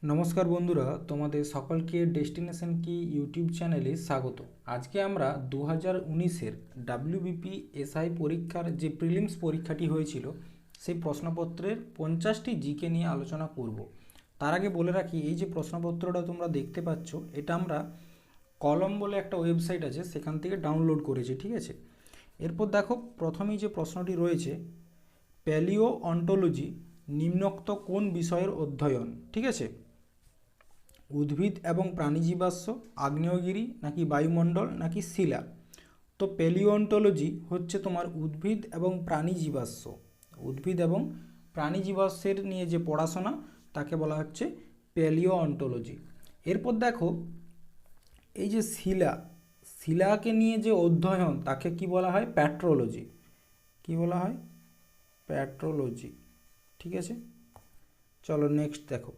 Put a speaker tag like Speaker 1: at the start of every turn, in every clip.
Speaker 1: নমস্কার বন্ধুরা, তোমাদের সকলকে ডেস্টিনেশন কি ইউটিউব চ্যানেলে স্বাগত। আজকে আমরা 2019-এর ডাব্লিউবিপি এসআই পরীক্ষার যে প্রিলিমস পরীক্ষাটি হয়েছিল সেই প্রশ্নপত্রের 50টি জিকে নিয়ে আলোচনা করব। তার আগে বলে রাখি, এই যে প্রশ্নপত্রটা তোমরা দেখতে পাচ্ছ, এটা আমরা কলম বলে একটা ওয়েবসাইট আছে সেখান থেকে ডাউনলোড করেছি, ঠিক আছে। এরপর দেখো, প্রথমেই যে প্রশ্নটি রয়েছে, প্যালিও অন্টোলজি নিম্নোক্ত কোন বিষয়ের অধ্যয়ন, ঠিক আছে। উদ্ভিদ এবং প্রাণীজীবাশ্ম, আগ্নেয়গিরি নাকি বায়ুমণ্ডল নাকি শিলা। তো প্যালিওন্টোলজি হচ্ছে তোমার উদ্ভিদ এবং প্রাণীজীবাশ্ম, উদ্ভিদ এবং প্রাণীজীবাশ্মের নিয়ে যে পড়াশোনা তাকে বলা হচ্ছে প্যালিওন্টোলজি। এরপর দেখো, এই যে শিলাকে নিয়ে যে অধ্যয়ন তাকে কি বলা হয়? প্যাট্রোলজি। কি বলা হয়? প্যাট্রোলজি, ঠিক আছে। চলো নেক্সট দেখো,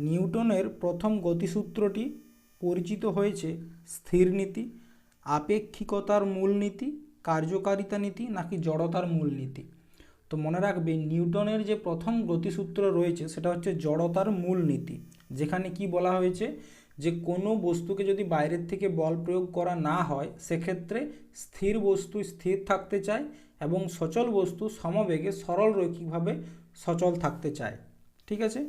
Speaker 1: নিউটনের প্রথম গতিসূত্রটি পরিচিত হয়েছে স্থির নীতি, আপেক্ষিকতার মূলনীতি, কার্যকারিতা নীতি নাকি জড়তার মূলনীতি। তো মনে রাখবে, নিউটনের যে প্রথম গতিসূত্র রয়েছে সেটা হচ্ছে জড়তার মূলনীতি, যেখানে কি বলা হয়েছে যে কোনো বস্তুকে যদি বাইরের থেকে বল প্রয়োগ করা না হয় সেক্ষেত্রে স্থির বস্তু স্থির থাকতে চায় এবং সচল বস্তু সমবেগে সরল রৈখিকভাবে সচল থাকতে চায়, ঠিক আছে।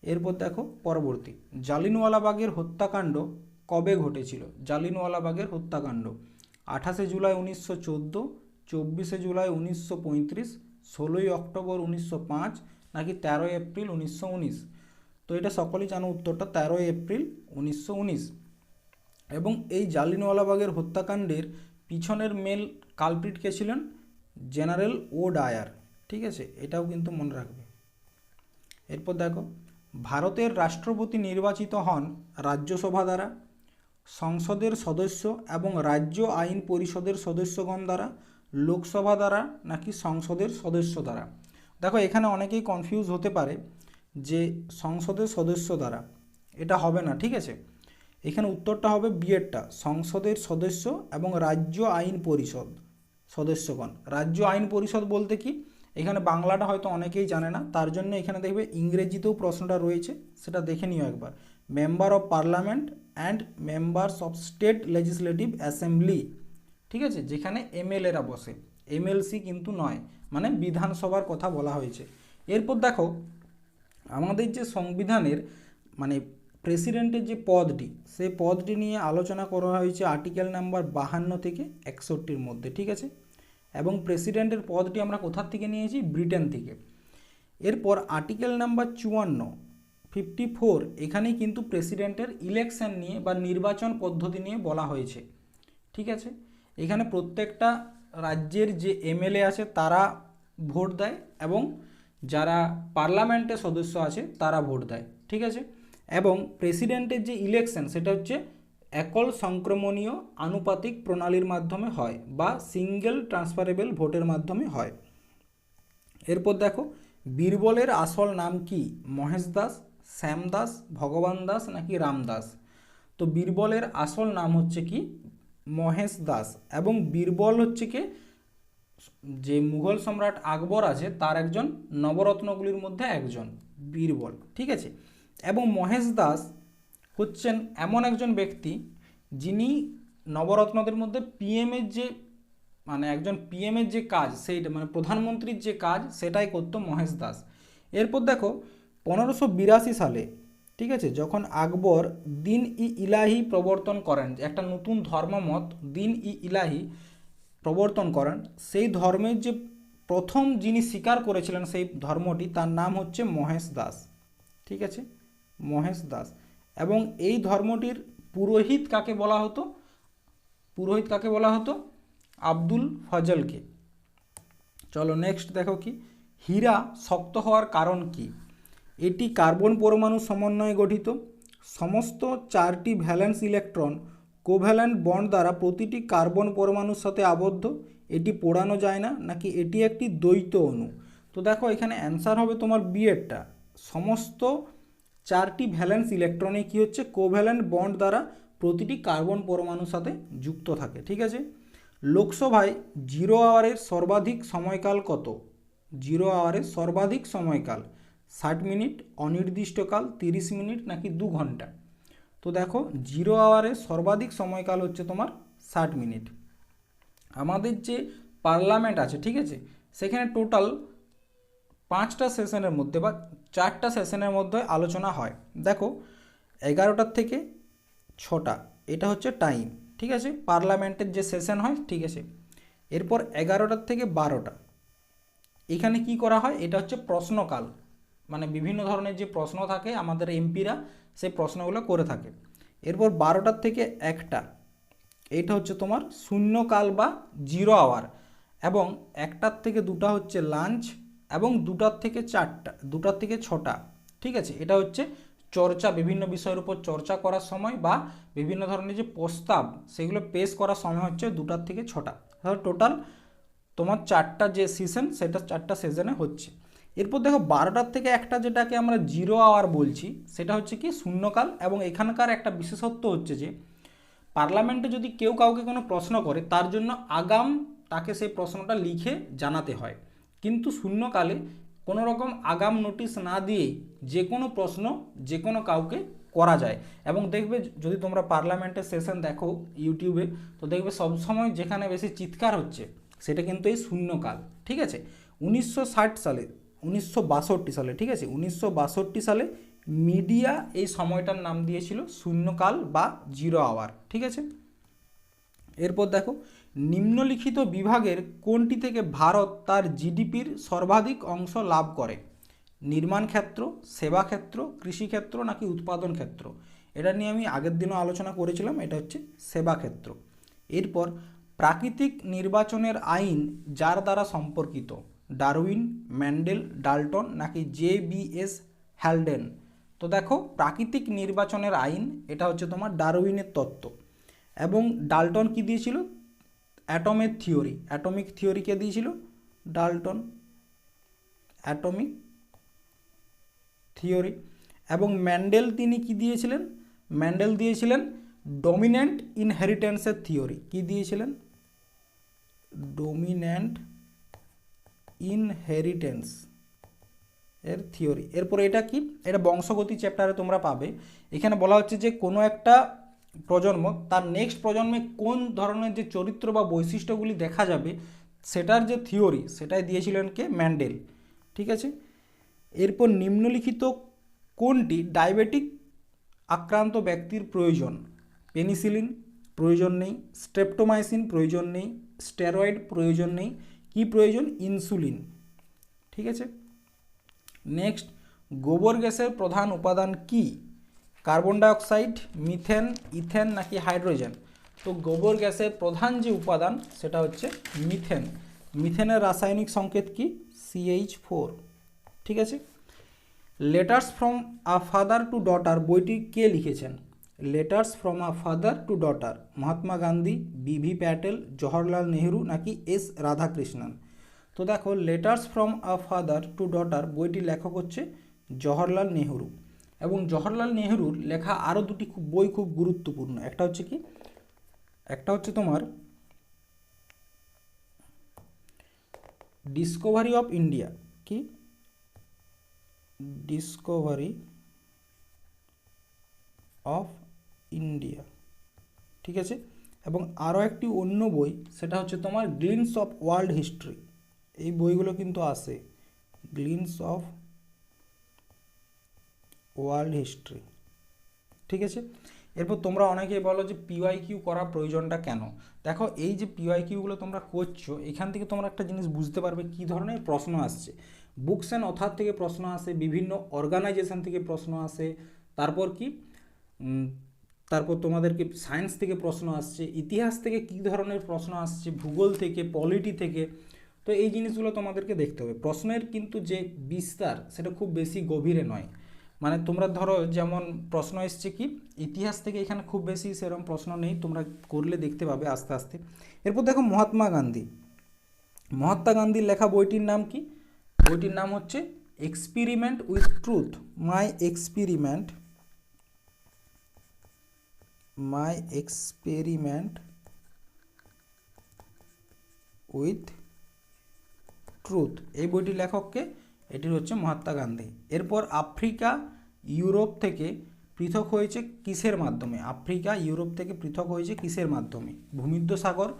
Speaker 1: এরপর দেখো পরবর্তী, জালিনওয়ালাবাগের হত্যাকাণ্ড কবে ঘটেছিল? জালিনওয়ালাবাগের হত্যাকাণ্ড 28 জুলাই 1914, 24 জুলাই 1935, 16 অক্টোবর 1905 নাকি 13 এপ্রিল 1919। তো এটা সকলেই জানো উত্তরটা 13 এপ্রিল 1919। এবং এই জালিনওয়ালাবাগের হত্যাকাণ্ডের পিছনের মেল কালপ্রিট কে ছিলেন? জেনারেল ও ডায়ার, ঠিক আছে, এটাও কিন্তু মনে রাখবে। এরপর দেখো, ভারতের রাষ্ট্রপতি নির্বাচিত হন রাজ্যসভা দ্বারা, সংসদের সদস্য এবং রাজ্য আইন পরিষদের সদস্যগণ দ্বারা, লোকসভা দ্বারা নাকি সংসদের সদস্য দ্বারা। দেখো এখানে অনেকেই কনফিউজ হতে পারে যে সংসদের সদস্য দ্বারা, এটা হবে না, ঠিক আছে। এখানে উত্তরটা হবে বিয়েরটা, সংসদের সদস্য এবং রাজ্য আইন পরিষদ সদস্যগণ। রাজ্য আইন পরিষদ বলতে কি, এখানে বাংলাটা হয়তো অনেকেই জানে না, তার জন্য এখানে দেখবে ইংরেজিতেও প্রশ্নটা রয়েছে, সেটা দেখে নিও একবার। Member of parliament and members of state legislative assembly, ঠিক আছে, যেখানে এমএলএরা বসে, এমএলসি কিন্তু নয়, মানে বিধানসভার কথা বলা হয়েছে। এরপর দেখো, আমাদের যে সংবিধানের মানে প্রেসিডেন্টের যে পদটি, সেই পদটি নিয়ে আলোচনা করা হয়েছে আর্টিকেল নাম্বার 52 থেকে 61-র মধ্যে, ঠিক আছে। এবং প্রেসিডেন্টের পদটি আমরা কোথার থেকে নিয়েছি? ব্রিটেন থেকে। এরপর আর্টিকেল নাম্বার 54 এখানেই কিন্তু প্রেসিডেন্টের ইলেকশন নিয়ে বা নির্বাচন পদ্ধতি নিয়ে বলা হয়েছে, ঠিক আছে। এখানে প্রত্যেকটা রাজ্যের যে এমএলএ আছে তারা ভোট দেয় এবং যারা পার্লামেন্টের সদস্য আছে তারা ভোট দেয়, ঠিক আছে। এবং প্রেসিডেন্টের যে ইলেকশন সেটা হচ্ছে একল সংক্রমণীয় আনুপাতিক প্রণালীর মাধ্যমে হয় বা সিঙ্গেল ট্রান্সফারেবল ভোটের মাধ্যমে হয়। এরপর দেখো, বীরবলের আসল নাম কি? মহেশ দাস, শ্যাম দাস, ভগবান দাস নাকি রামদাস। তো বীরবলের আসল নাম হচ্ছে কি? মহেশ দাস। এবং বীরবল হচ্ছে কি, যে মুঘল সম্রাট আকবর আছে তার একজন নবরত্নগুলির মধ্যে একজন বীরবল, ঠিক আছে। এবং মহেশ দাস হচ্ছেন এমন একজন ব্যক্তি যিনি নবরত্নদের মধ্যে পিএমের যে মানে একজন পিএমের যে কাজ, সেইটা মানে প্রধানমন্ত্রীর যে কাজ সেটাই করতো মহেশ দাস। এরপর দেখো, 1582 সালে, ঠিক আছে, যখন আকবর দিন ই ইলাহি প্রবর্তন করেন, একটা নতুন ধর্মমত দিন ই ইলাহি প্রবর্তন করেন, সেই ধর্মের যে প্রথম যিনি স্বীকার করেছিলেন সেই ধর্মটি, তার নাম হচ্ছে মহেশ দাস, ঠিক আছে, মহেশ দাস। এবং এই ধর্মটির পুরোহিত কাকে বলা হতো? পুরোহিত কাকে বলা হতো? আব্দুল ফজলকে। চলো নেক্সট দেখো, কি হীরা শক্ত হওয়ার কারণ কি? এটি কার্বন পরমাণু সমন্বয়ে গঠিত, সমস্ত 4টি ভ্যালেন্স ইলেকট্রন কোভ্যালেন্ট বন্ড দ্বারা প্রতিটি কার্বন পরমাণুর সাথে আবদ্ধ, এটি পোড়ানো যায় না, নাকি এটি একটি দ্বৈত অণু। তো দেখো এখানে অ্যান্সার হবে তোমার বিয়েরটা, সমস্ত 4টি ভ্যালেন্স ইলেকট্রনে কি হচ্ছে? কোভ্যালেন্ট বন্ড দ্বারা প্রতিটি কার্বন পরমাণুর সাথে যুক্ত থাকে, ঠিক আছে। লোকসভায় 0 আওয়ারের সর্বাধিক সময়কাল কত? 0 আওয়ারের সর্বাধিক সময়কাল 60 মিনিট, অনির্দিষ্টকাল 30 মিনিট নাকি 2 ঘন্টা? তো দেখো 0 আওয়ারে সর্বাধিক সময়কাল হচ্ছে তোমার 60 মিনিট। আমাদের যে পার্লামেন্ট আছে, ঠিক আছে, সেখানে টোটাল 5টা সেশনের মধ্যে বা 4টা সেশনের মধ্যে আলোচনা হয়। দেখো 11টার থেকে 6টা এটা হচ্ছে টাইম, ঠিক আছে, পার্লামেন্টের যে সেশন হয়, ঠিক আছে। এরপর 11টার থেকে 12টা এখানে কি করা হয়, এটা হচ্ছে প্রশ্নকাল, মানে বিভিন্ন ধরনের যে প্রশ্ন থাকে আমাদের এমপিরা সেই প্রশ্নগুলো করে থাকে। এরপর 12টার থেকে 1টা এইটা হচ্ছে তোমার শূন্যকাল বা 0 আওয়ার, এবং 1টার থেকে 2টা হচ্ছে লাঞ্চ, এবং 2টার থেকে 4টা, 2টার থেকে 6টা, ঠিক আছে, এটা হচ্ছে চর্চা, বিভিন্ন বিষয়ের উপর চর্চা করার সময় বা বিভিন্ন ধরনের যে প্রস্তাব সেগুলো পেশ করার সময় হচ্ছে 2টার থেকে 6টা। তাহলে টোটাল তোমার 4টা যে সিজন, সেটা 4টা সিজনে হচ্ছে। এরপর দেখো 12টার থেকে 1টা যেটাকে আমরা 0 আওয়ার বলছি, সেটা হচ্ছে কি শূন্যকাল, এবং এখানকার একটা বিশেষত্ব হচ্ছে যে পার্লামেন্টে যদি কেউ কাউকে কোনো প্রশ্ন করে তার জন্য আগাম তাকে সেই প্রশ্নটা লিখে জানাতে হয়, কিন্তু শূন্যকালে কোনো রকম আগাম নোটিশ না দিয়েই যে কোনো প্রশ্ন যে কোনো কাউকে করা যায়। এবং দেখবে যদি তোমরা পার্লামেন্টের সেশন দেখো ইউটিউবে, তো দেখবে সবসময় যেখানে বেশি চিৎকার হচ্ছে সেটা কিন্তু এই শূন্যকাল, ঠিক আছে। 1960 সালে, 1962 সালে, ঠিক আছে, 1962 সালে মিডিয়া এই সময়টার নাম দিয়েছিল শূন্যকাল বা 0 আওয়ার, ঠিক আছে। এরপর দেখো নিম্নলিখিত বিভাগের কোনটি থেকে ভারত তার জিডিপির সর্বাধিক অংশ লাভ করে? নির্মাণ ক্ষেত্র, সেবা ক্ষেত্র, কৃষিক্ষেত্র নাকি উৎপাদন ক্ষেত্র? এটা নিয়ে আমি আগের দিনও আলোচনা করেছিলাম, এটা হচ্ছে সেবা ক্ষেত্র। এরপর প্রাকৃতিক নির্বাচনের আইন যার দ্বারা সম্পর্কিত? ডারউইন, ম্যান্ডেল, ডাল্টন নাকি JBS হ্যালডেন? তো দেখো প্রাকৃতিক নির্বাচনের আইন এটা হচ্ছে তোমার ডারউইনের তত্ত্ব, এবং ডাল্টন কি দিয়েছিল? অ্যাটমের থিওরি, অ্যাটমিক থিওরিকে দিয়েছিল ডাল্টন, অ্যাটমিক থিওরি। এবং ম্যান্ডেল তিনি কি দিয়েছিলেন? ম্যান্ডেল দিয়েছিলেন ডমিন্যান্ট ইনহেরিটেন্সের থিওরি। কি দিয়েছিলেন? ডমিন্যান্ট ইনহেরিটেন্স এর থিওরি। এরপর এটা কি? এটা বংশগতি চ্যাপ্টারে তোমরা পাবে। এখানে বলা হচ্ছে যে কোনো একটা প্রজন্ম তার নেক্সট প্রজন্মে কোন ধরনের যে চরিত্র বা বৈশিষ্ট্যগুলি দেখা যাবে সেটার যে থিওরি সেটাই দিয়েছিলেন কে? ম্যান্ডেল, ঠিক আছে। এরপর নিম্নলিখিত কোনটি ডায়াবেটিক আক্রান্ত ব্যক্তির প্রয়োজন? পেনিসিলিন প্রয়োজন নেই, স্ট্রেপ্টোমাইসিন প্রয়োজন নেই, স্টেরয়েড প্রয়োজন নেই, কি প্রয়োজন? ইনসুলিন, ঠিক আছে। নেক্সট, গোবর গ্যাসের প্রধান উপাদান কি? কার্বন ডাইঅক্সাইড, মিথেন, ইথেন নাকি হাইড্রোজেন? তো গোবর গ্যাসের প্রধান যে উপাদান সেটা হচ্ছে মিথেন। মিথেনের রাসায়নিক সংকেত কি? CH4, ঠিক আছে। Letters from a father to daughter বইটি কে লিখেছেন? Letters from a father to daughter Mahatma Gandhi, BV Patel, Jawaharlal Nehru নাকি S রাধাকৃষ্ণন? তো দেখো letters from a father to daughter বইটির লেখক হচ্ছে জওহরলাল নেহরু। এবং জওহরলাল নেহরুর লেখা আরও দুটি বই খুব গুরুত্বপূর্ণ। একটা হচ্ছে কি? একটা হচ্ছে তোমার ডিসকভারি অফ ইন্ডিয়া। কি? ডিসকভারি অফ ইন্ডিয়া, ঠিক আছে। এবং আরও একটি অন্য বই সেটা হচ্ছে তোমার গ্লিনস অফ ওয়ার্ল্ড হিস্ট্রি। এই বইগুলো কিন্তু আসে, গ্লিনস অফ ওয়ার্ল্ড হিস্ট্রি, ঠিক আছে। এরপর তোমরা অনেকেই বলো যে PYQ করা প্রয়োজনটা কেন? দেখো এই যে PYQগুলো তোমরা করছো, এখান থেকে তোমরা একটা জিনিস বুঝতে পারবে কী ধরনের প্রশ্ন আসছে। বুকস অ্যান্ড অথার থেকে প্রশ্ন আসে, বিভিন্ন অর্গানাইজেশন থেকে প্রশ্ন আসে, তারপর কি তারপর তোমাদেরকে সায়েন্স থেকে প্রশ্ন আসছে, ইতিহাস থেকে কী ধরনের প্রশ্ন আসছে, ভূগোল থেকে, পলিটি থেকে। তো এই জিনিসগুলো তোমাদেরকে দেখতে হবে। প্রশ্নের কিন্তু যে বিস্তার সেটা খুব বেশি গভীরে নয়। মানে তোমরা ধরো যেমন প্রশ্ন এসছে কি ইতিহাস থেকে, এখানে খুব বেশি সেরকম প্রশ্ন নেই, তোমরা করলে দেখতে পাবে আস্তে আস্তে। এরপর দেখো মহাত্মা গান্ধী, মহাত্মা গান্ধীর লেখা বইটির নাম কি? বইটির নাম হচ্ছে experiment with truth, my experiment with truth. এই বইটির লেখককে? এটির হচ্ছে মহাত্মা গান্ধী। এরপর আফ্রিকা ইউরোপ থেকে পৃথক হয়েছে কিসের মাধ্যমে? আফ্রিকা ইউরোপ থেকে পৃথক হয়েছে কিসের মাধ্যমে? ভূমধ্য সাগর,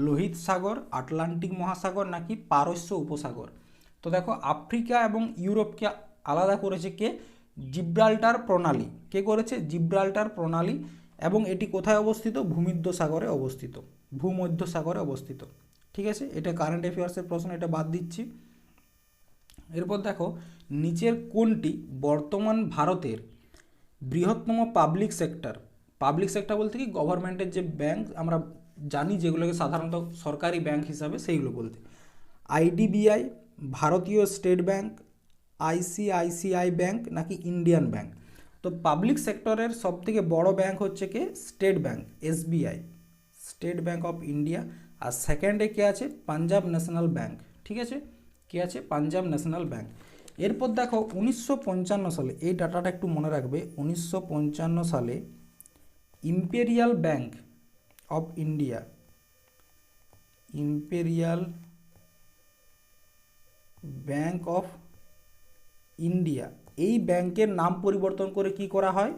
Speaker 1: লোহিত সাগর, আটলান্টিক মহাসাগর নাকি পারস্য উপসাগর? তো দেখো আফ্রিকা এবং ইউরোপকে আলাদা করেছে কে? জিব্রাল্টার প্রণালী। কে করেছে? জিব্রাল্টার প্রণালী। এবং এটি কোথায় অবস্থিত? ভূমধ্য সাগরে অবস্থিত, ভূমধ্য সাগরে অবস্থিত। ঠিক আছে, এটা কারেন্ট অ্যাফেয়ার্সের প্রশ্ন, এটা বাদ দিচ্ছি। এরপর দেখো নিচের কোনটি বর্তমান ভারতের বৃহত্তম পাবলিক সেক্টর? পাবলিক সেক্টর বলতে কি গভর্নমেন্টের যে ব্যাংক আমরা জানি যেগুলোকে সাধারণত সরকারি ব্যাংক হিসাবে, সেইগুলো বলতে। আইডিবিআই, ভারতীয় স্টেট ব্যাংক, আইসিআইসিআই ব্যাংক নাকি ইন্ডিয়ান ব্যাংক? তো পাবলিক সেক্টরের সবথেকে বড় ব্যাংক হচ্ছে কি? State Bank, SBI, State Bank of India. আর সেকেন্ডে কে আছে? Punjab National Bank. ঠিক আছে, কে আছে? Punjab National Bank. এরপর দেখো 1955 সালে, এই ডাটাটা একটু মনে রাখবে, 1955 সালে imperial bank of India, imperial bank of India, এই ব্যাংকের নাম পরিবর্তন করে কি করা হয়?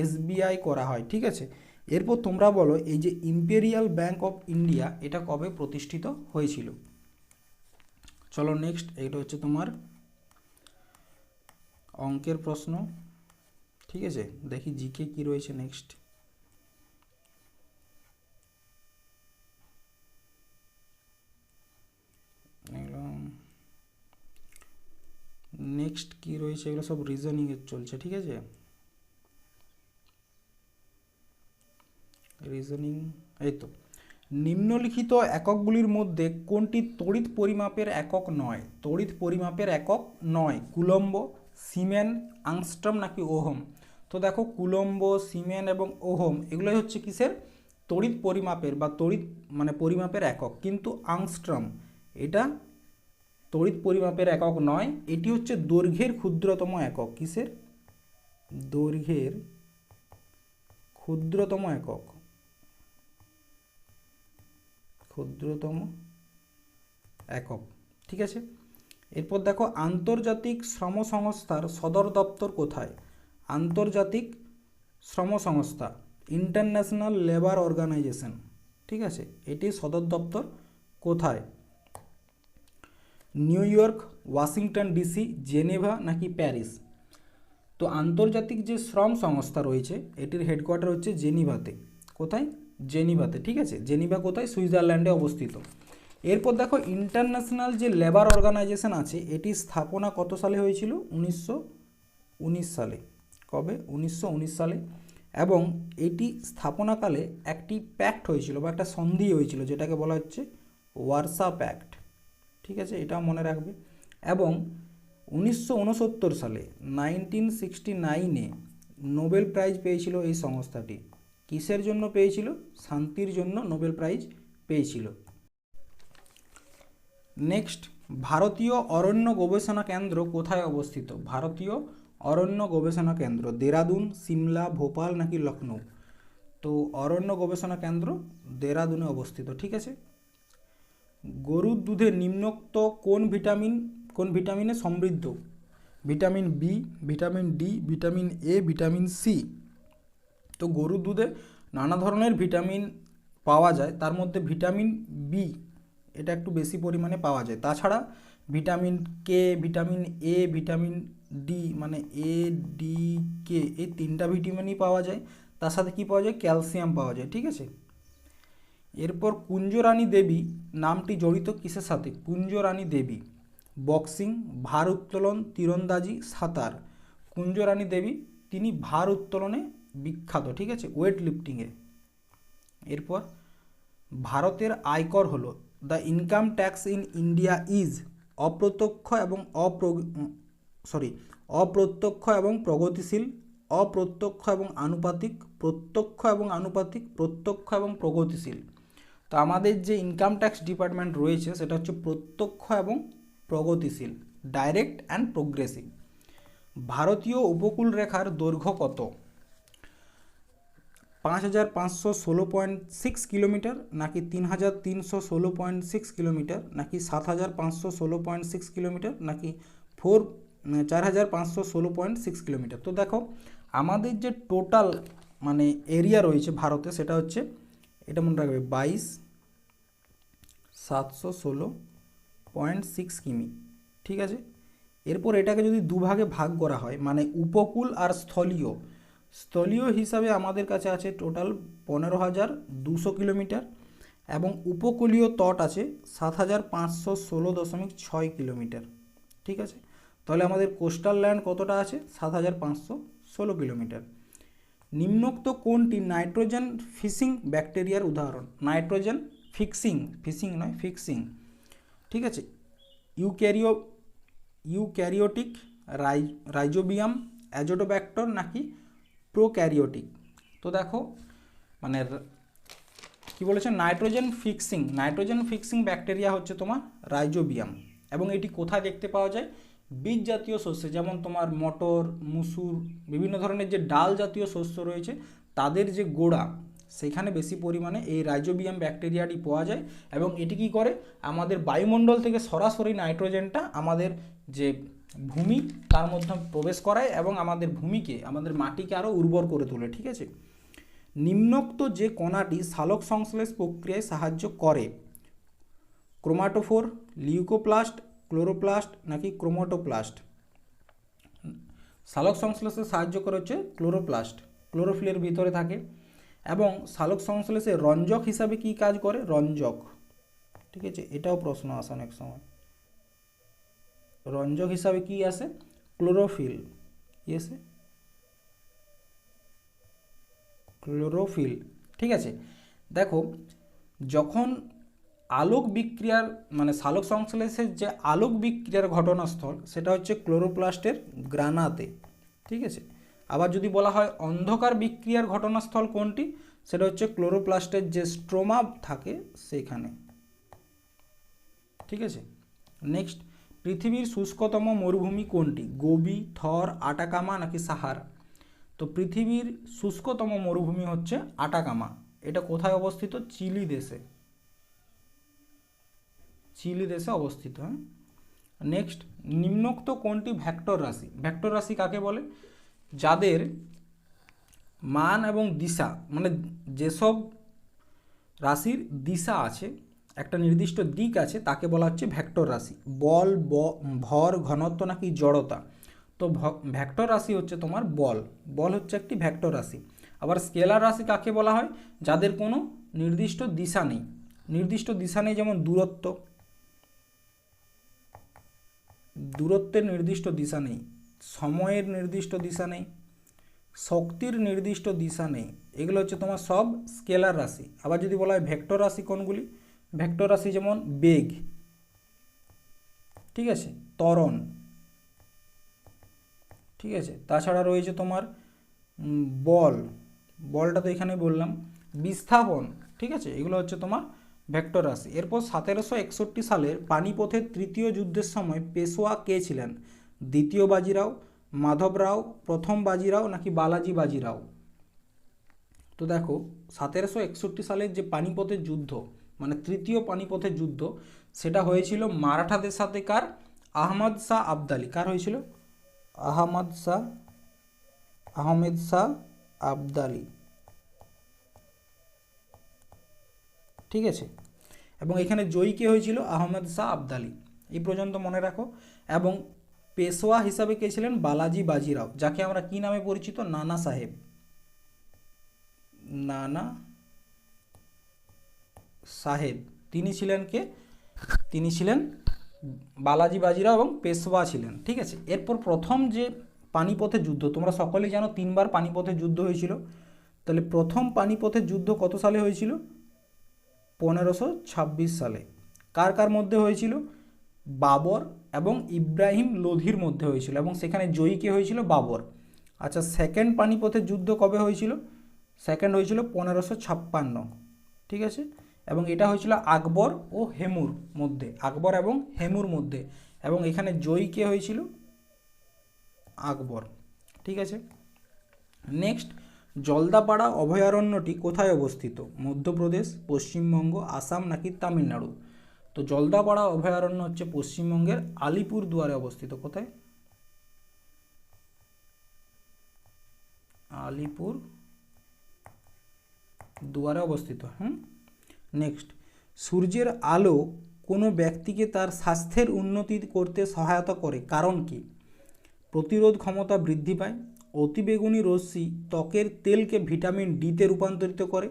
Speaker 1: এসবিআই করা হয়। ঠিক আছে, এরপর তোমরা বলো এই যে ইম্পেরিয়াল ব্যাংক অফ ইন্ডিয়া এটা কবে প্রতিষ্ঠিত হয়েছিল? চলো নেক্সট, এইটা হচ্ছে তোমার অঙ্কের প্রশ্ন। ঠিক আছে, দেখি জিকে কি রয়েছে নেক্সট। নেক্সট কি রয়েছে? এগুলো সব রিজনিং এর চলছে। ঠিক আছে, রিজনিং। এই তো, নিম্নলিখিত এককগুলির মধ্যে কোনটি তড়িৎ পরিমাপের একক নয়? তড়িৎ পরিমাপের একক নয়। কুলম্ব, সিমেন, আংস্ট্রম নাকি ওহম? তো দেখো কুলম্ব, সিমেন এবং ওহম এগুলোই হচ্ছে কিসের? তড়িৎ পরিমাপের বা তড়িৎ মানে পরিমাপের একক। কিন্তু আংস্ট্রম এটা তড়িৎ পরিমাপের একক নয়, এটি হচ্ছে দৈর্ঘ্যের ক্ষুদ্রতম একক। কিসের? দৈর্ঘ্যের ক্ষুদ্রতম একক, ক্ষুদ্রতম একক। ঠিক আছে, এরপর দেখো আন্তর্জাতিক শ্রম সংস্থার সদর দপ্তর কোথায়? আন্তর্জাতিক শ্রম সংস্থা, ইন্টারন্যাশনাল লেবার অর্গানাইজেশন। ঠিক আছে, এটির সদর দপ্তর কোথায়? New York, Washington DC, Geneva নাকি প্যারিস? তো আন্তর্জাতিক যে শ্রম সংস্থা রয়েছে এটির হেডকোয়ার্টার হচ্ছে জেনিভাতে। কোথায়? জেনিভাতে। ঠিক আছে, জেনিভা কোথায়? সুইজারল্যান্ডে অবস্থিত। এরপর দেখো ইন্টারন্যাশনাল যে লেবার অর্গানাইজেশন আছে এটির স্থাপনা কত সালে হয়েছিল? 1919 সালে। কবে? 1919 সালে। এবং এটি স্থাপনাকালে একটি প্যাক্ট হয়েছিল বা একটা সন্ধি হয়েছিল যেটাকে বলা হচ্ছে ওয়ারসা প্যাক্ট। ঠিক আছে, এটাও মনে রাখবে। এবং 1969 সালে 1969-এ নোবেল প্রাইজ পেয়েছিল এই সংস্থাটি। কিসের জন্য পেয়েছিল? শান্তির জন্য নোবেল প্রাইজ পেয়েছিল। নেক্সট, ভারতীয় অরণ্য গবেষণা কেন্দ্র কোথায় অবস্থিত? ভারতীয় অরণ্য গবেষণা কেন্দ্র দেরাদুন, সিমলা, ভোপাল নাকি লখনৌ? তো অরণ্য গবেষণা কেন্দ্র দেরাদুনে অবস্থিত। ঠিক আছে, গরুর দুধে নিম্নোক্ত কোন ভিটামিনে সমৃদ্ধ? Vitamin B, vitamin D, vitamin A, vitamin C. তো গরুর দুধে নানা ধরনের ভিটামিন পাওয়া যায়, তার মধ্যে ভিটামিন বি এটা একটু বেশি পরিমাণে পাওয়া যায়। তাছাড়া vitamin K, vitamin A, vitamin D মানে এ ডি কে, এই তিনটা ভিটামিনই পাওয়া যায়। তার সাথে কি পাওয়া যায়? ক্যালসিয়াম পাওয়া যায়। ঠিক আছে, এরপর কুঞ্জরানী দেবী নামটি জড়িত কিসের সাথে? কুঞ্জরানী দেবী বক্সিং, ভার উত্তোলন, তীরন্দাজি, সাঁতার। কুঞ্জরানী দেবী তিনি ভার উত্তোলনে বিখ্যাত। ঠিক আছে, ওয়েট লিফটিংয়ে। এরপর ভারতের আয়কর হলো the income tax in India is অপ্রত্যক্ষ এবং অপ্রত্যক্ষ এবং প্রগতিশীল, অপ্রত্যক্ষ এবং আনুপাতিক, প্রত্যক্ষ এবং আনুপাতিক, প্রত্যক্ষ এবং প্রগতিশীল। তো আমাদের যে ইনকাম ট্যাক্স ডিপার্টমেন্ট রয়েছে সেটা হচ্ছে প্রত্যক্ষ এবং প্রগতিশীল, ডাইরেক্ট অ্যান্ড প্রোগ্রেসিভ। ভারতীয় উপকূল রেখার দৈর্ঘ্য কত? 5516.6 কিলোমিটার নাকি 3316.6 কিলোমিটার নাকি 7516.6 কিলোমিটার নাকি 4516.6 কিলোমিটার। তো দেখো আমাদের যে টোটাল মানে এরিয়া রয়েছে ভারতে সেটা হচ্ছে, এটা মনে রাখবে, 22,716.6 কিমি। ঠিক আছে, এরপর এটাকে যদি দুভাগে ভাগ করা হয় মানে উপকূল আর স্থলীয়, স্থলীয় হিসাবে আমাদের কাছে আছে টোটাল 15,200 কিলোমিটার এবং উপকূলীয় তট আছে 7,516.6 কিলোমিটার। ঠিক আছে, তাহলে আমাদের কোস্টাল ল্যান্ড কতটা আছে? 7,516 কিলোমিটার। নিম্নোক্ত কোনটি নাইট্রোজেন ফিক্সিং ব্যাকটেরিয়ার উদাহরণ? নাইট্রোজেন ফিক্সিং নয়, ফিক্সিং। ঠিক আছে, ইউক্যারিওটিক, রাইজোবিয়াম, অ্যাজোটোব্যাক্টর নাকি প্রোক্যারিওটিক? তো দেখো মানে কি বলেছে, নাইট্রোজেন ফিক্সিং ব্যাকটেরিয়া হচ্ছে তোমার রাইজোবিয়াম, এবং এটি কোথায় দেখতে পাওয়া যায়? বীজ জাতীয় শস্যে, যেমন তোমার মটর, মুসুর, বিভিন্ন ধরনের যে ডাল জাতীয় শস্য রয়েছে তাদের যে গোড়া, সেখানে বেশি পরিমাণে এই রাইজোবিয়াম ব্যাকটেরিয়াটি পাওয়া যায়। এবং এটি কী করে? আমাদের বায়ুমণ্ডল থেকে সরাসরি নাইট্রোজেনটা আমাদের যে ভূমি তার মধ্যে প্রবেশ করায় এবং আমাদের ভূমিকে, আমাদের মাটিকে আরও উর্বর করে তোলে। ঠিক আছে, নিম্নোক্ত যে কণাটি সালোক সংশ্লেষ প্রক্রিয়ায় সাহায্য করে? ক্রোমাটোফোর, লিউকোপ্লাস্ট, ক্লোরোপ্লাস্ট নাকি ক্রোমাটোপ্লাস্ট? সালোক সংশ্লেষে সাহায্য করে হচ্ছে ক্লোরোপ্লাস্ট, ক্লোরোফিলের ভিতরে থাকে। এবং সালোক সংশ্লেষে রঞ্জক হিসাবে কি কাজ করে? রঞ্জক। ঠিক আছে, এটাও প্রশ্ন আসে অনেক সময়। রঞ্জক হিসাবে কি আসে? ক্লোরোফিল। কি আসে? ক্লোরোফিল। ঠিক আছে, দেখো যখন আলোক বিক্রিয়ার মানে সালোক সংশ্লেষের যে আলোক বিক্রিয়ার ঘটনাস্থল সেটা হচ্ছে ক্লোরোপ্লাস্টের গ্রানাতে। ঠিক আছে, আবার যদি বলা হয় অন্ধকার বিক্রিয়ার ঘটনাস্থল কোনটি, সেটা হচ্ছে ক্লোরোপ্লাস্টের যে স্ট্রোমা থাকে সেখানে। ঠিক আছে, নেক্সট, পৃথিবীর শুষ্কতম মরুভূমি কোনটি? গোবি, থর, আটাকামা নাকি সাহারা? তো পৃথিবীর শুষ্কতম মরুভূমি হচ্ছে আটাকামা। এটা কোথায় অবস্থিত? চিলি দেশে, চিলি দেশে অবস্থিত। হ্যাঁ, নেক্সট, নিম্নোক্ত কোনটি ভেক্টর রাশি? ভেক্টর রাশি কাকে বলে? যাদের মান এবং দিশা মানে যেসব রাশির দিশা আছে, একটা নির্দিষ্ট দিক আছে, তাকে বলা হচ্ছে ভেক্টর রাশি। বল, ভর, ঘনত্ব নাকি জড়তা? তো ভেক্টর রাশি হচ্ছে তোমার বল, বল হচ্ছে একটি ভেক্টর রাশি। আবার স্কেলার রাশি কাকে বলা হয়? যাদের কোনো নির্দিষ্ট দিশা নেই, নির্দিষ্ট দিশা নেই, যেমন দূরত্বের নির্দিষ্ট দিশা নেই, সময়ের নির্দিষ্ট দিশা নেই, শক্তির নির্দিষ্ট দিশা নেই, এগুলো হচ্ছে তোমার সব স্কেলার রাশি। আবার যদি বলা হয় ভেক্টর রাশি কোনগুলি? ভেক্টর রাশি যেমন বেগ, ঠিক আছে, ত্বরণ, ঠিক আছে, তাছাড়া রয়েছে তোমার বল, বলটা তো এখানে বললাম, বিস্থাপন, ঠিক আছে, এগুলো হচ্ছে তোমার ভেক্টর রাশি। এরপর 1761 সালের পানিপথের তৃতীয় যুদ্ধের সময় পেশোয়া কে ছিলেন? দ্বিতীয় বাজিরাও, মাধবরাও, প্রথম বাজিরাও নাকি বালাজি বাজিরাও? তো দেখো 1761 সালের যে পানিপথের যুদ্ধ মানে তৃতীয় পানিপথের যুদ্ধ, সেটা হয়েছিল মারাঠাদের সাথে। কার? আহমদ শাহ আবদালি। কার হয়েছিল? আহমেদ শাহ আবদালি। ঠিক আছে, এবং এখানে জয়ী কে হয়েছিল? আহমেদ শাহ আবদালি। এই পর্যন্ত মনে রাখো। এবং পেশোয়া হিসাবে কে ছিলেন? বালাজি বাজিরাও, যাকে আমরা কি নামে পরিচিত? নানা সাহেব। নানা সাহেব তিনি ছিলেন কে? তিনি ছিলেন বালাজি বাজিরাও এবং পেশোয়া ছিলেন। ঠিক আছে, এরপর প্রথম যে পানিপথের যুদ্ধ, তোমরা সকলেই জানো 3বার পানিপথের যুদ্ধ হয়েছিল। তাহলে প্রথম পানিপথের যুদ্ধ কত সালে হয়েছিল? 1526 সালে। কার কার মধ্যে হয়েছিল? বাবর এবং ইব্রাহিম লোধির মধ্যে হয়েছিল, এবং সেখানে জয়ী কে হয়েছিল? বাবর। আচ্ছা, সেকেন্ড পানিপথের যুদ্ধ কবে হয়েছিল? সেকেন্ড হয়েছিল 1556। ঠিক আছে, এবং এটা হয়েছিল আকবর ও হেমুর মধ্যে, আকবর এবং হেমুর মধ্যে, এবং এখানে জয়ী কে হয়েছিল? আকবর। ঠিক আছে, নেক্সট, জলদাপাড়া অভয়ারণ্যটি কোথায় অবস্থিত? মধ্যপ্রদেশ, পশ্চিমবঙ্গ, আসাম নাকি তামিলনাড়ু? তো তো জলদাপাড়া অভয়ারণ্য হচ্ছে পশ্চিমবঙ্গের আলিপুরদুয়ারে অবস্থিত। কোথায়? আলিপুর দুয়ারে অবস্থিত। নেক্সট, সূর্যের আলো কোনো ব্যক্তিকে তার স্বাস্থ্যের উন্নতি করতে সহায়তা করে, কারণ কি? প্রতিরোধ ক্ষমতা বৃদ্ধি পায়, অতিবেগুনি রশ্মি ত্বকের তেলকে ভিটামিন ডিতে রূপান্তরিত করে,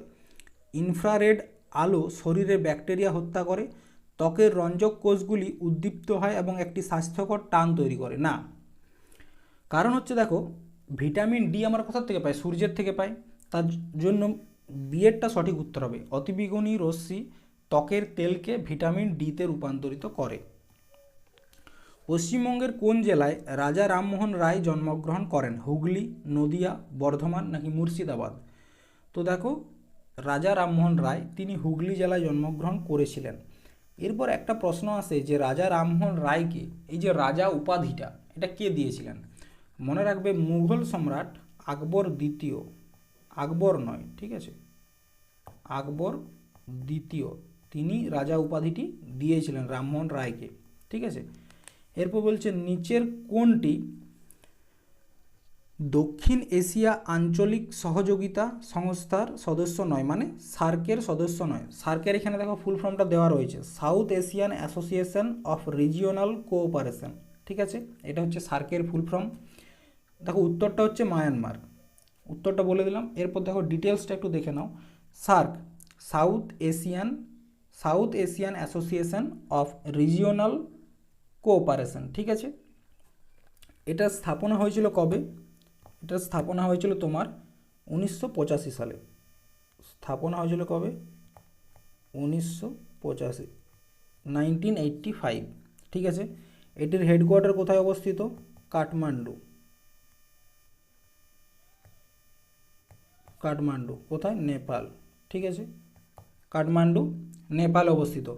Speaker 1: ইনফ্রারেড আলো শরীরে ব্যাকটেরিয়া হত্যা করে, ত্বকের রঞ্জক কোষগুলি উদ্দীপ্ত হয় এবং একটি স্বাস্থ্যকর টান তৈরি করে। না, কারণ হচ্ছে দেখো, ভিটামিন ডি আমরা কোথা থেকে পাই? সূর্যের থেকে পাই। তার জন্য বিয়েরটা সঠিক উত্তর হবে, অতিবেগুনি রশ্মি ত্বকের তেলকে ভিটামিন ডিতে রূপান্তরিত করে। পশ্চিমবঙ্গের কোন জেলায় রাজা রামমোহন রায় জন্মগ্রহণ করেন? হুগলি, নদিয়া, বর্ধমান নাকি মুর্শিদাবাদ? তো দেখো, রাজা রামমোহন রায় তিনি হুগলি জেলায় জন্মগ্রহণ করেছিলেন। এরপর একটা প্রশ্ন আসে যে রাজা রামমোহন রায়কে এই যে রাজা উপাধিটা এটা কে দিয়েছিলেন? মনে রাখবে, মুঘল সম্রাট আকবর দ্বিতীয়, আকবর নয়, ঠিক আছে, আকবর দ্বিতীয় তিনি রাজা উপাধিটি দিয়েছিলেন রামমোহন রায়কে, ঠিক আছে। এরপর বলছে নিচের কোনটি দক্ষিণ এশিয়া আঞ্চলিক সহযোগিতা সংস্থার সদস্য নয়, মানে সার্কের সদস্য নয়? সার্কের এখানে দেখো ফুল ফর্মটা দেওয়া রয়েছে, south Asian Association of Regional Cooperation, ঠিক আছে, এটা হচ্ছে সার্কের ফুল ফর্ম। দেখো উত্তরটা হচ্ছে মায়ানমার, উত্তরটা বলে দিলাম। এরপর দেখো ডিটেলসটা একটু দেখে নাও। SAARC South Asian Association of Regional Cooperation, ঠিক আছে। এটা স্থাপনা হয়েছিল কবে? এটা স্থাপনা হয়েছিল তোমার 1985 সালে। স্থাপনা হয়েছিল কবে? 1985, 1985, ঠিক আছে। এটির হেডকোয়ার্টার কোথায় অবস্থিত? কাঠমান্ডু। কাঠমান্ডু কোথায়? নেপাল, ঠিক আছে, কাঠমান্ডু নেপাল অবস্থিত।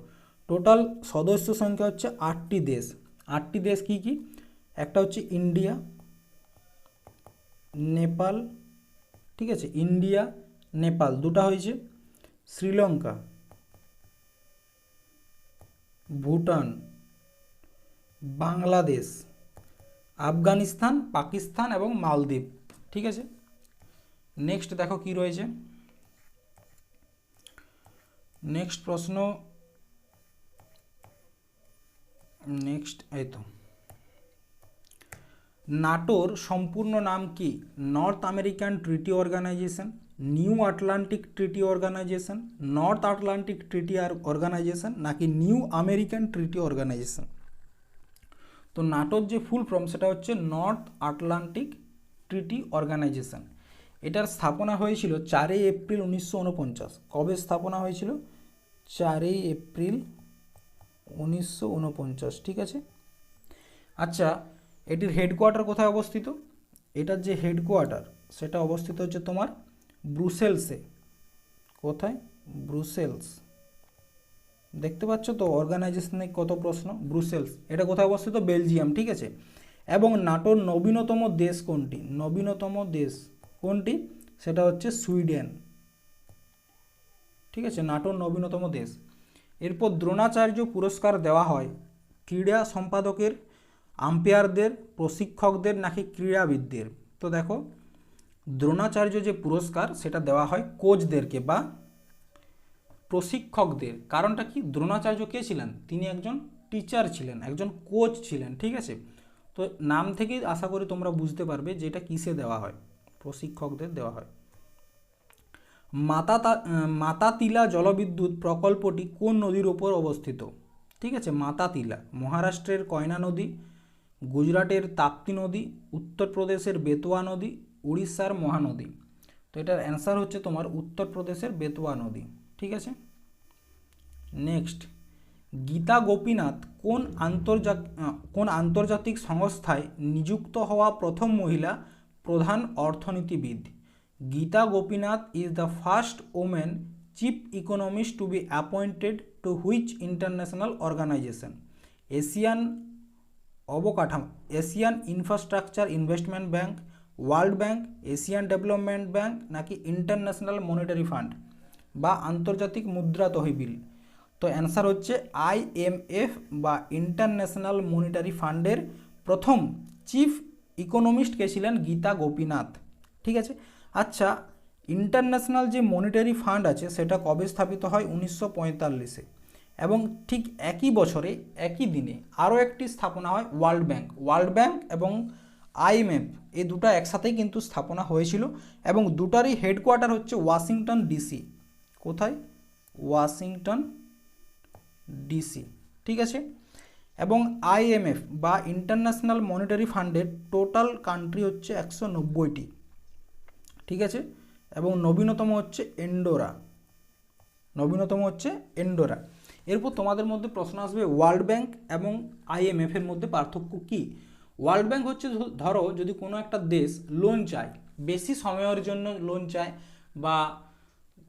Speaker 1: টোটাল সদস্য সংখ্যা হচ্ছে 8টি দেশ। 8টি দেশ কি কি? একটা হচ্ছে ইন্ডিয়া, নেপাল, ঠিক আছে, ইন্ডিয়া নেপাল দুটো হয়েছে, শ্রীলঙ্কা, ভুটান, বাংলাদেশ, আফগানিস্তান, পাকিস্তান এবং মালদ্বীপ, ঠিক আছে। নেক্সট দেখো কি রয়েছে, নেক্সট প্রশ্ন, নেক্সট এই তো, নাটোর সম্পূর্ণ নাম কি? North American treaty organization, new Atlantic treaty organization, north Atlantic treaty organization নাকি নিউ আমেরিকান ট্রিটি অর্গানাইজেশন? তো নাটোর যে ফুল ফর্ম সেটা হচ্ছে নর্থ আটলান্টিক ট্রিটি অর্গানাইজেশন। এটার স্থাপনা হয়েছিল 4 এপ্রিল 1949। কবে স্থাপনা হয়েছিল? 4 এপ্রিল 1949, ঠিক আছে। আচ্ছা, এটির হেডকোয়ার্টার কোথায় অবস্থিত? এটার যে হেডকোয়ার্টার সেটা অবস্থিত হচ্ছে তোমার ব্রুসেলসে। কোথায়? ব্রুসেলস। দেখতে পাচ্ছ তো অর্গানাইজেশনে কত প্রশ্ন। ব্রুসেলস এটা কোথায় অবস্থিত? বেলজিয়াম, ঠিক আছে। এবং নাটোর নবীনতম দেশ কোনটি? নবীনতম দেশ কোনটি? সেটা হচ্ছে সুইডেন, ঠিক আছে, নাটোর নবীনতম দেশ। এরপর দ্রোণাচার্য পুরস্কার দেওয়া হয় ক্রীড়া সম্পাদকের, আম্পায়ারদের, প্রশিক্ষকদের নাকি ক্রীড়াবিদদের? তো দেখো, দ্রোণাচার্য যে পুরস্কার সেটা দেওয়া হয় কোচদেরকে বা প্রশিক্ষকদের। কারণটা কি? দ্রোণাচার্য কে ছিলেন? তিনি একজন টিচার ছিলেন, একজন কোচ ছিলেন, ঠিক আছে। তো নাম থেকেই আশা করি তোমরা বুঝতে পারবে যে এটা কিসে দেওয়া হয়, প্রশিক্ষকদের দেওয়া হয়। মাতাতিলা জলবিদ্যুৎ প্রকল্পটি কোন নদীর ওপর অবস্থিত? ঠিক আছে, মাতাতিলা মহারাষ্ট্রের কয়না নদী, গুজরাটের তাপ্তি নদী, উত্তরপ্রদেশের বেতোয়া নদী, উড়িষ্যার মহানদী? তো এটার অ্যান্সার হচ্ছে তোমার উত্তরপ্রদেশের বেতোয়া নদী, ঠিক আছে। নেক্সট, গীতা গোপীনাথ কোন আন্তর্জাতিক সংস্থায় নিযুক্ত হওয়া প্রথম মহিলা প্রধান অর্থনীতিবিদ? Gita Gopinath is the first women chief economist to be appointed to which international organization? Asian অবকাঠামো, Asian Infrastructure Investment Bank, World Bank, Asian Development Bank নাকি ইন্টারন্যাশনাল মনিটারি ফান্ড বা আন্তর্জাতিক মুদ্রা তহবিল? তো অ্যান্সার হচ্ছে IMF বা ইন্টারন্যাশনাল মনিটারি ফান্ডের প্রথম চিফ ইকোনমিস্ট কে ছিলেন গীতা গোপীনাথ। ঠিক আছে। আচ্ছা, ইন্টারন্যাশনাল যে মনিটারি ফান্ড আছে সেটা কবে স্থাপিত হয়? 1945-এ। এবং ঠিক একই বছরে একই দিনে আরও একটি স্থাপনা হয় ওয়ার্ল্ড ব্যাংক এবং IMF, এই দুটো একসাথেই কিন্তু স্থাপনা হয়েছিল এবং দুটারই হেডকোয়ার্টার হচ্ছে ওয়াশিংটন ডিসি। কোথায়? Washington DC. ঠিক আছে। এবং IMF বা ইন্টারন্যাশনাল মনিটারি ফান্ডের টোটাল কান্ট্রি হচ্ছে 190টি। ঠিক আছে। এবং নবীনতম হচ্ছে এন্ডোরা। এরপর তোমাদের মধ্যে প্রশ্ন আসবে ওয়ার্ল্ড ব্যাংক এবং IMF এর মধ্যে পার্থক্য কী? ওয়ার্ল্ড ব্যাংক হচ্ছে ধরো যদি কোনো একটা দেশ লোন চায়, বেশি সময়ের জন্য লোন চায় বা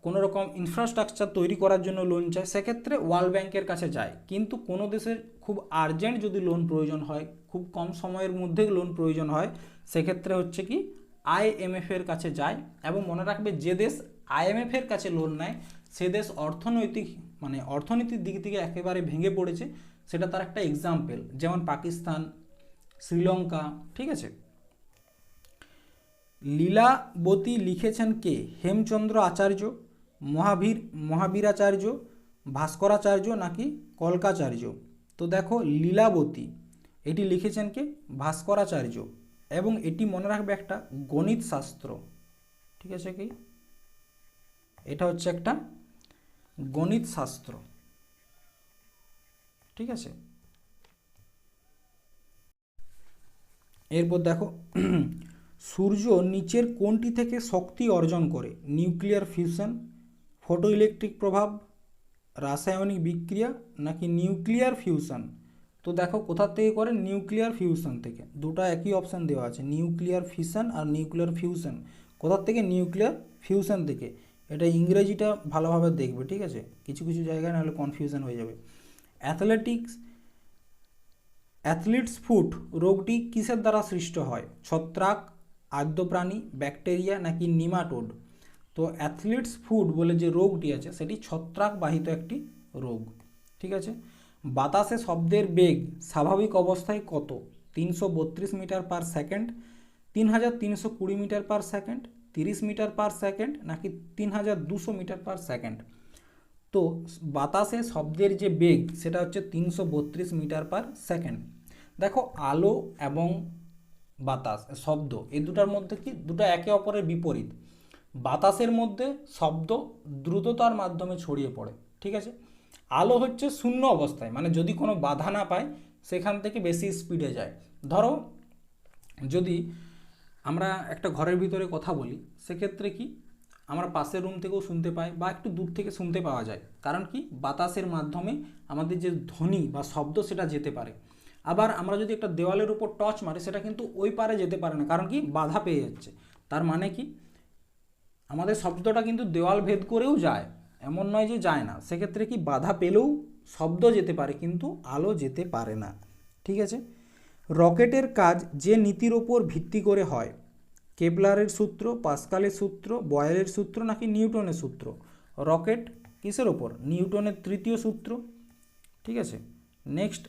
Speaker 1: কোনো রকম ইনফ্রাস্ট্রাকচার তৈরি করার জন্য লোন চায়, সেক্ষেত্রে ওয়ার্ল্ড ব্যাংকের কাছে যায়। কিন্তু কোনো দেশের খুব আর্জেন্ট যদি লোন প্রয়োজন হয়, খুব কম সময়ের মধ্যে লোন প্রয়োজন হয়, সেক্ষেত্রে হচ্ছে কি IMF এর কাছে যায়। এবং মনে রাখবে যে দেশ IMF এর কাছে লোন নেয় সে দেশ অর্থনীতির দিক থেকে একেবারে ভেঙে পড়েছে, সেটা তার একটা এক্সাম্পল, যেমন পাকিস্তান, শ্রীলঙ্কা। ঠিক আছে। লীলাবতী লিখেছেন কে? হেমচন্দ্র আচার্য, মহাবীরাচার্য, ভাস্করাচার্য নাকি কলকাচার্য? তো দেখো লীলাবতী এটি লিখেছেন কে? ভাস্করাচার্য। এবং এটি মনে রাখবে একটা গণিত শাস্ত্র। ঠিক আছে কি? এটা হচ্ছে একটা গণিত শাস্ত্র। ঠিক আছে। এরপর দেখো সূর্য নিচের কোনটি থেকে শক্তি অর্জন করে? নিউক্লিয়ার ফিউশন, ফটো ইলেকট্রিক প্রভাব, রাসায়নিক বিক্রিয়া নাকি নিউক্লিয়ার ফিউশন? তো দেখো কোথা থেকে করে? নিউক্লিয়ার ফিউশন থেকে। দুটো একই অপশান দেওয়া আছে, নিউক্লিয়ার ফিশন আর নিউক্লিয়ার ফিউশন। কোথা থেকে? নিউক্লিয়ার ফিউশন থেকে। এটা ইংরেজিটা ভালোভাবে দেখবে। ঠিক আছে, কিছু কিছু জায়গায় নাহলে কনফিউশন হয়ে যাবে। অ্যাথলিটস ফুট রোগটি কিসের দ্বারা সৃষ্ট হয়? ছত্রাক, আদ্যপ্রাণী, ব্যাকটেরিয়া নাকি নিমাটোড? তো অ্যাথলিটস ফুট বলে যে রোগটি আছে সেটি ছত্রাকবাহিত একটি রোগ। ঠিক আছে। বাতাসে শব্দের বেগ স্বাভাবিক অবস্থায় কত? 332 metre per second, 3320 metre per second, 30 metre per second নাকি 3200 মিটার পার সেকেন্ড? তো বাতাসে শব্দের যে বেগ সেটা হচ্ছে 332 মিটার পার সেকেন্ড। দেখো আলো এবং বাতাস শব্দ এই দুটার মধ্যে কি দুটো একে অপরের বিপরীত। বাতাসের মধ্যে শব্দ দ্রুততার মাধ্যমে ছড়িয়ে পড়ে। ঠিক আছে। আলো হচ্ছে শূন্য অবস্থায়, মানে যদি কোনো বাধা না পায় সেখান থেকে বেশি স্পিডে যায়। ধরো যদি আমরা একটা ঘরের ভিতরে কথা বলি, সেক্ষেত্রে কি আমরা পাশের রুম থেকেও শুনতে পাই বা একটু দূর থেকে শুনতে পাওয়া যায়, কারণ কি বাতাসের মাধ্যমে আমাদের যে ধ্বনি বা শব্দ সেটা যেতে পারে। আবার আমরা যদি একটা দেওয়ালের উপর টর্চ মারি সেটা কিন্তু ওই পারে যেতে পারে না, কারণ কি বাধা পেয়ে যাচ্ছে। তার মানে কি আমাদের শব্দটা কিন্তু দেওয়াল ভেদ করেও যায়, এমন নয় যে যায় না। সেক্ষেত্রে কি বাধা পেলেও শব্দ যেতে পারে কিন্তু আলো যেতে পারে না। ঠিক আছে। রকেটের কাজ যে নীতির ওপর ভিত্তি করে হয়? কেপলারের সূত্র, পাস্কালের সূত্র, বয়েলের সূত্র নাকি নিউটনের সূত্র? রকেট কিসের ওপর? নিউটনের তৃতীয় সূত্র। ঠিক আছে। নেক্সট,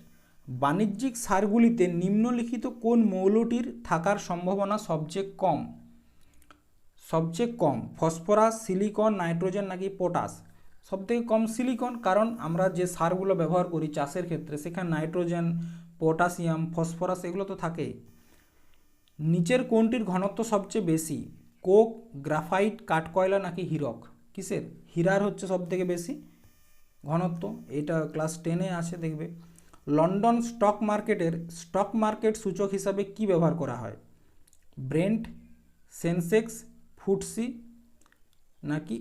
Speaker 1: বাণিজ্যিক সারগুলিতে নিম্নলিখিত কোন মৌলটির থাকার সম্ভাবনা সবচেয়ে কম? ফসফরাস, সিলিকন, নাইট্রোজেন নাকি পটাশ? সবথেকে কম সিলিকন, কারণ আমরা যে সারগুলো ব্যবহার করি চাষের ক্ষেত্রে সেখানে নাইট্রোজেন, পটাশিয়াম, ফসফরাস এগুলো তো থাকেই। নিচের কোনটির ঘনত্ব সবচেয়ে বেশি? কোক, গ্রাফাইট, কাঠকয়লা নাকি হীরক? কিসের? হীরার হচ্ছে সবথেকে বেশি ঘনত্ব। এটা ক্লাস 10-এ আছে দেখবে। লন্ডন স্টক মার্কেট সূচক হিসাবে কি ব্যবহার করা হয়? ব্রেন্ট, সেন্সেক্স, ফুটসি নাকি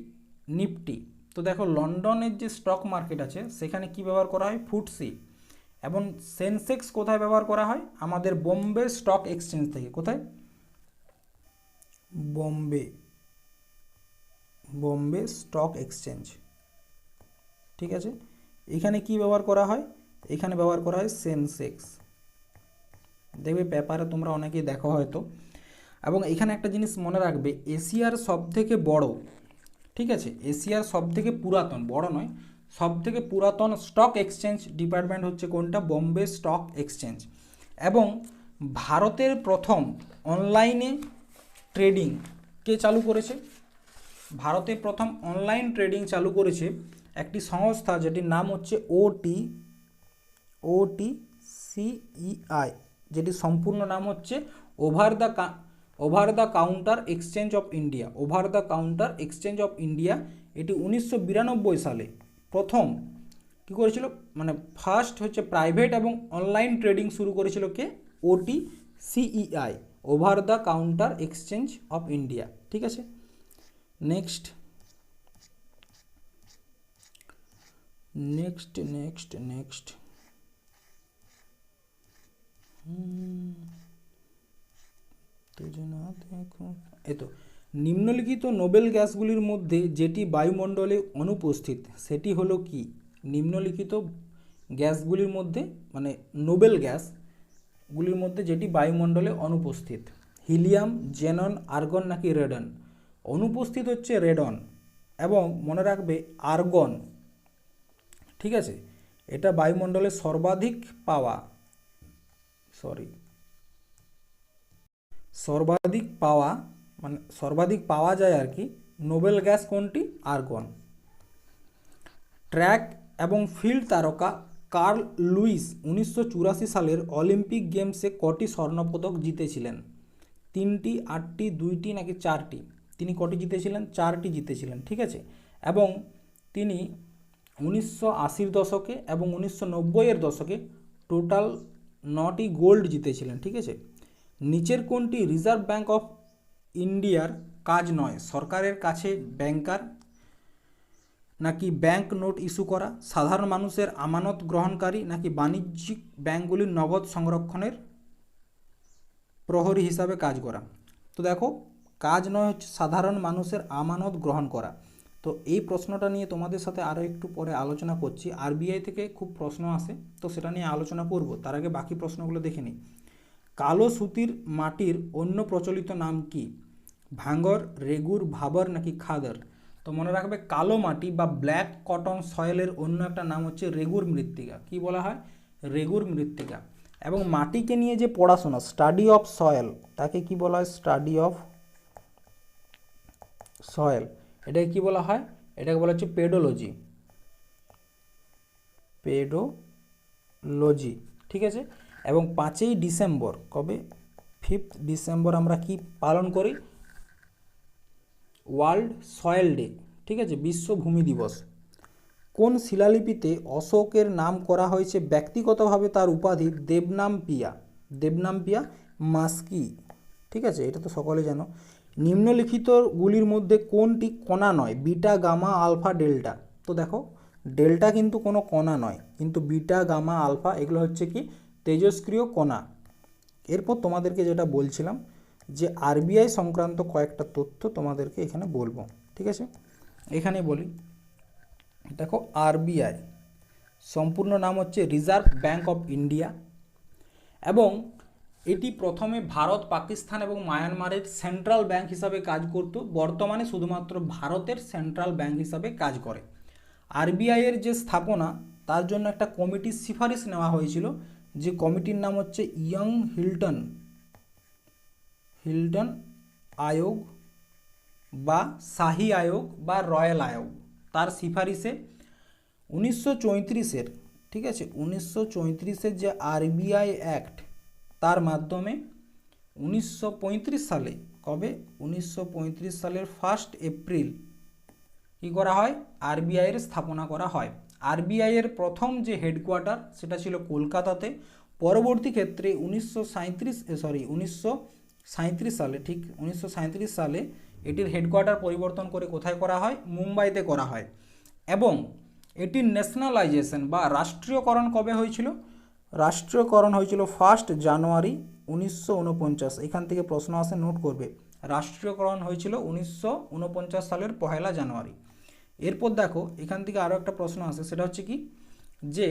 Speaker 1: নিফটি? তো দেখো লন্ডনের যে স্টক মার্কেট আছে সেখানে কি ব্যবহার করা হয়? ফুটসি। এবং সেন্সেক্স কোথায় ব্যবহার করা হয়? আমাদের বোম্বে স্টক এক্সচেঞ্জ থেকে। কোথায়? Bombay stock exchange. ঠিক আছে। এখানে কি ব্যবহার করা হয়? এখানে ব্যবহার করা হয় সেন্সেক্স। দেখবে পেপারে তোমরা অনেকেই দেখো হয়তো। এবং এখানে একটা জিনিস মনে রাখবে, এশিয়ার সবথেকে বড়, ঠিক আছে, এশিয়ার সবথেকে পুরাতন, বড় নয়, সবথেকে পুরাতন স্টক এক্সচেঞ্জ ডিপার্টমেন্ট হচ্ছে কোনটা? Bombay stock exchange. এবং ভারতের প্রথম অনলাইনে ট্রেডিং কে চালু করেছে? ভারতে প্রথম অনলাইন ট্রেডিং চালু করেছে একটি সংস্থা যেটির নাম হচ্ছে OTCEI, যেটি সম্পূর্ণ নাম হচ্ছে over the counter exchange of India. Over the counter exchange of India এটি 1992 সালে প্রথম কী করেছিল, মানে ফার্স্ট হচ্ছে প্রাইভেট এবং অনলাইন ট্রেডিং শুরু করেছিল কে? OTCEI, over the counter exchange of India. ঠিক আছে, নেক্সট এতো নিম্নলিখিত নোবেল গ্যাসগুলির মধ্যে যেটি বায়ুমণ্ডলে অনুপস্থিত সেটি হলো কি? নিম্নলিখিত গ্যাসগুলির মধ্যে মানে নোবেল গ্যাসগুলির মধ্যে যেটি বায়ুমণ্ডলে অনুপস্থিত, হিলিয়াম, জেনন, আর্গন নাকি রেডন? অনুপস্থিত হচ্ছে রেডন, এবং মনে রাখবে আর্গন। ঠিক আছে, এটা বায়ুমণ্ডলে সর্বাধিক পাওয়া যায় আর কি নোবেল গ্যাস কোনটি? আর্গন। ট্র্যাক এবং ফিল্ড তারকা কার্ল লুইস 1984 সালের অলিম্পিক গেমসে কটি স্বর্ণপদক জিতেছিলেন? 3টি, 8টি, 2টি নাকি 4টি? তিনি কটি জিতেছিলেন? 4টি জিতেছিলেন। ঠিক আছে, এবং তিনি 1980-র দশকে এবং 1990-এর দশকে টোটাল 9টি গোল্ড জিতেছিলেন। ঠিক আছে, নিচের কোনটি রিজার্ভ ব্যাঙ্ক অফ ইন্ডিয়ার কাজ নয়? সরকারের কাছে ব্যাংকার নাকি ব্যাংক নোট ইস্যু করা, সাধারণ মানুষের আমানত গ্রহণকারী নাকি বাণিজ্যিক ব্যাংকগুলির নগদ সংরক্ষণের প্রহরী হিসাবে কাজ করা? তো দেখো, কাজ নয় হচ্ছে সাধারণ মানুষের আমানত গ্রহণ করা। তো এই প্রশ্নটা নিয়ে তোমাদের সাথে আরও একটু পরে আলোচনা করছি। আরবিআই থেকে খুব প্রশ্ন আসে, তো সেটা নিয়ে আলোচনা করব। তার আগে বাকি প্রশ্নগুলো দেখে নিই। কালো সুতির মাটির অন্য প্রচলিত নাম কি? ভাঙ্গর, রেগুর, ভাবর নাকি খাদর? তো মনে রাখবে, কালো মাটি বা ব্ল্যাক কটন সয়েলের অন্য একটা নাম হচ্ছে রেগুর মৃত্তিকা। কি বলা হয়? রেগুর মৃত্তিকা। এবং মাটিকে নিয়ে যে পড়াশোনা, স্টাডি অফ সয়েল, তাকে কি বলা হয়? Study of soil. এটাকে কি বলা হয়? এটাকে বলা হচ্ছে পেডোলজি। ঠিক আছে, এবং 5ই ডিসেম্বর, কবে? 5th ডিসেম্বর আমরা কি পালন করি? World soil day. ঠিক আছে, বিশ্ব ভূমি দিবস। কোন শিলালিপিতে অশোকের নাম করা হয়েছে ব্যক্তিগতভাবে তার উপাধি দেবনামপিয়া মাস্কি? ঠিক আছে, এটা তো সকলে জানো। নিম্নলিখিতগুলির মধ্যে কোনটি কণা নয়? Beta, gamma, alpha, delta? তো দেখো, ডেল্টা কিন্তু কোনো কণা নয়, কিন্তু বিটা, গামা, আলফা এগুলো হচ্ছে কি তেজস্ক্রিয় কণা। এরপর তোমাদেরকে যেটা বলছিলাম যে আরবিআই সংক্রান্ত কয়েকটা তথ্য তোমাদেরকে এখানে বলবো। ঠিক আছে, এখানে বলি, দেখো আরবিআই সম্পূর্ণ নাম হচ্ছে রিজার্ভ ব্যাঙ্ক অফ ইন্ডিয়া, এবং এটি প্রথমে ভারত, পাকিস্তান এবং মায়ানমারের সেন্ট্রাল ব্যাঙ্ক হিসাবে কাজ করত। বর্তমানে শুধুমাত্র ভারতের সেন্ট্রাল ব্যাঙ্ক হিসাবে কাজ করে। আরবিআইয়ের যে স্থাপনা, তার জন্য একটা কমিটির সিফারিশ নেওয়া হয়েছিল, যে কমিটির নাম হচ্ছে ইয়ং হিল্টন আয়োগ বা শাহী আয়োগ বা রয়্যাল আয়োগ। তার সিফারিশে 1934-এর, ঠিক আছে, 1934-এর যে আরবিআই অ্যাক্ট, তার মাধ্যমে 1935 সালে, কবে? 1935 সালের 1 এপ্রিল কী করা হয়? আরবিআইয়ের স্থাপনা করা হয়। আরবিআইয়ের প্রথম যে হেডকোয়ার্টার, সেটা ছিল কলকাতাতে। পরবর্তী ক্ষেত্রে 1937 সালে, ঠিক 1937 সালে এটির হেডকোয়ার্টার পরিবর্তন করে কোথায় করা হয়? মুম্বাইতে করা হয়। এবং এটির ন্যাশনালাইজেশন বা রাষ্ট্রীয়করণ কবে হয়েছিল? রাষ্ট্রীয়করণ হয়েছিল 1 জানুয়ারি 1949। এখান থেকে প্রশ্ন আসে, নোট করবে। রাষ্ট্রীয়করণ হয়েছিল 1949 সালের 1 জানুয়ারি। এরপর দেখো, এখান থেকে আরও একটা প্রশ্ন আসে, সেটা হচ্ছে কি যে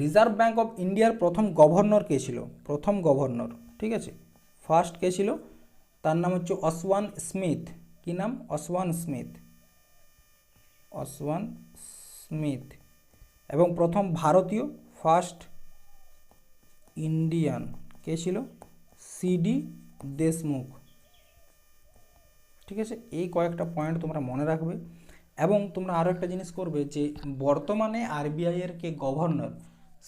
Speaker 1: রিজার্ভ ব্যাঙ্ক অফ ইন্ডিয়ার প্রথম গভর্নর কে ছিল? প্রথম গভর্নর, ঠিক আছে, ফার্স্ট কে ছিল? তার নাম হচ্ছে অসওয়ান স্মিথ। কি নাম? অসওয়ান স্মিথ। স্মিথ এবং প্রথম ভারতীয় ফার্স্ট ইন্ডিয়ান কে ছিল? সিডি দেশমুখ। ঠিক আছে, এই কয়েকটা পয়েন্ট তোমরা মনে রাখবে এবং তোমরা আরও একটা জিনিস করবে যে বর্তমানে আরবিআই এর কে গভর্নর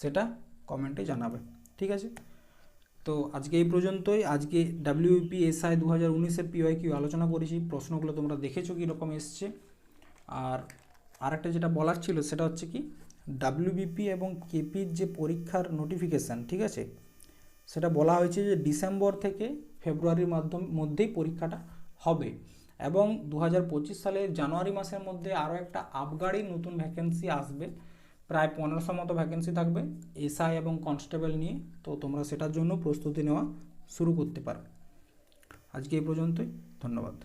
Speaker 1: সেটা কমেন্টে জানাবে। ঠিক আছে, তো আজকে এই পর্যন্তই। আজকে WBPSI 2019-এর PYQ আলোচনা করেছি, প্রশ্নগুলো তোমরা দেখেছো কীরকম এসছে। আর আরেকটা যেটা বলার ছিল সেটা হচ্ছে কি, WBP এবং কেপির যে পরীক্ষার নোটিফিকেশান, ঠিক আছে, সেটা বলা হয়েছে যে ডিসেম্বর থেকে ফেব্রুয়ারির মধ্যেই পরীক্ষাটা হবে এবং 2025 সালের জানুয়ারি মাসের মধ্যে আরও একটা আবগারি নতুন ভ্যাকেন্সি আসবে, প্রায় 1500 মতো ভ্যাকেন্সি থাকবে এসআই এবং কনস্টেবল নিয়ে। তো তোমরা সেটার জন্য প্রস্তুতি নেওয়া শুরু করতে পারো। আজকে এই পর্যন্তই, ধন্যবাদ।